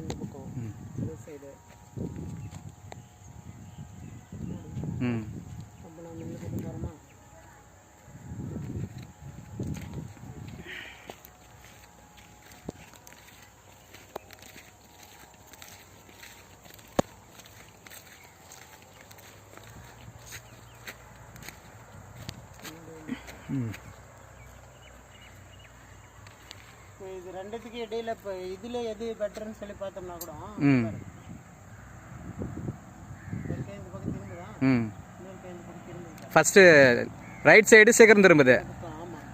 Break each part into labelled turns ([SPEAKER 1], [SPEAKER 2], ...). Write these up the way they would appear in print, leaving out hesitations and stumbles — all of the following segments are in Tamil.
[SPEAKER 1] இந்த பக்கம் இந்த சைடு அப்போ நம்ம இந்த பக்கம் போகிறோமா? இது ரெண்டுத்துக்கு இடையில இப்போ இதில் எது பெட்டர்னு சொல்லி பார்த்தோம்னா கூட இந்த பக்கம் திரும்புதான், இந்த பக்கம் திரும்புது.
[SPEAKER 2] ஃபஸ்ட்டு ரைட் சைடு சீக்கிரம் திரும்புது,
[SPEAKER 1] ஆமாம்.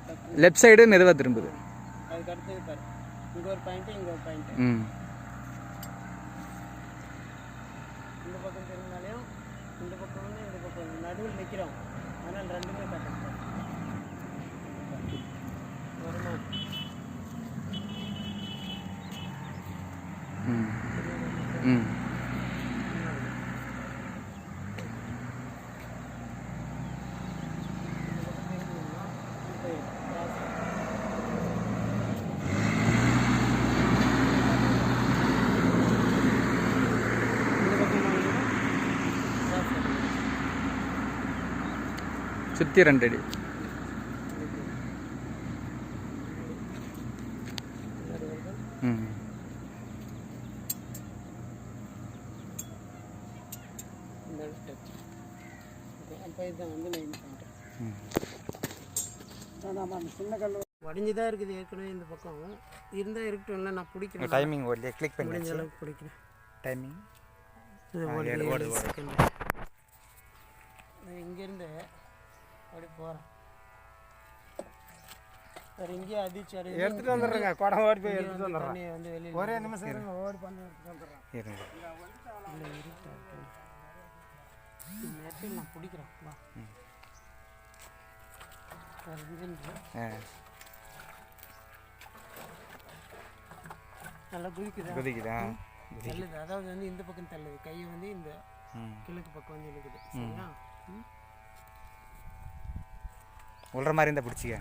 [SPEAKER 2] லெஃப்ட் சைடு மெதுவாக திரும்புது.
[SPEAKER 1] அதுக்கு அடுத்தது பாரு, இங்கே ஒரு பாயிண்ட்டு, இங்கே ஒரு பாயிண்ட்டு. இந்த பக்கம் திரும்பினாலையும் இந்த பக்கம் வந்து இந்த பக்கம் நடுவில் நிற்கிறோம். அதனால் ரெண்டுமே கட்டணும் வருமா?
[SPEAKER 2] சுற்றி 2 அடி.
[SPEAKER 1] சின்ன கல் வடிஞ்சுதான் இருக்குது ஏற்கனவே. இந்த பக்கம் இருந்தால் இருக்கட்டும்ல, நான் பிடிக்கிறேன்.
[SPEAKER 2] டைமிங் ஓடல, கிளிக் பண்ணி
[SPEAKER 1] முடிஞ்ச அளவுக்கு பிடிக்கிறேன்.
[SPEAKER 2] டைமிங்
[SPEAKER 1] இங்கேருந்து அப்படி போகிறேன். வேறு இங்கேயே அதிர்ச்சி
[SPEAKER 3] எடுத்துகிட்டு வந்துடுறேங்க. குடம் ஓடி போய் எடுத்துகிட்டு வந்துடுறேன்.
[SPEAKER 1] தண்ணி வந்து வெளியில்
[SPEAKER 3] ஒரே நிமிஷம் ஓடி பண்ணி எடுத்துகிட்டு வந்துடுறேன்.
[SPEAKER 1] நேரத்தில் நான் பிடிக்கிறேன். வா இங்கேருந்து நல்லா குதிக்குதா? தள்ளுது. அதாவது வந்து இந்த பக்கம் தள்ளுது, கையை வந்து இந்த கிழக்கு பக்கம் வந்து இழுக்குது. சரியா?
[SPEAKER 2] உள்ள மாதிரி இருந்தால் பிடிச்சிக்க.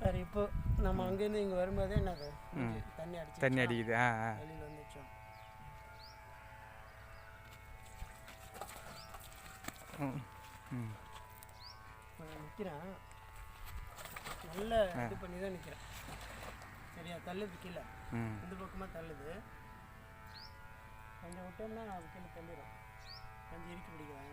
[SPEAKER 1] வேறு இப்போ நம்ம அங்கேருந்து இங்கே வரும்போதே என்ன தண்ணி
[SPEAKER 2] அடிக்குது.
[SPEAKER 1] வெளியில் வந்துச்சோம். நிற்கிறேன், நல்ல இது பண்ணி தான் நிற்கிறேன். சரியா? தள்ளுது கீழே, இந்த பக்கமாக தள்ளுது. கொஞ்சம் விட்டோம்னா நான் கீழே தள்ளிடும். கொஞ்சம் இறுக்கி பிடிக்கிறேன்.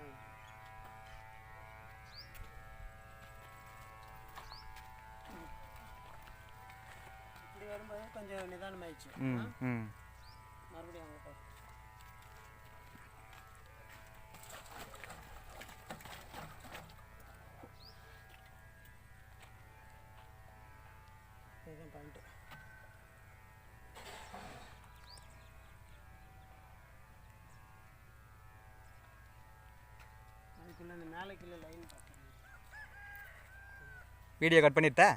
[SPEAKER 1] இப்படி வரும்போது கொஞ்சம் நிதானமாயிடுச்சு. மறுபடியும் அங்கே போ. இதுதான் பாயிண்ட்டு. அதுக்குள்ள இந்த மேலே கீழே லைன் பார்த்தேன்.
[SPEAKER 2] வீடியோ கட் பண்ணிட்டா?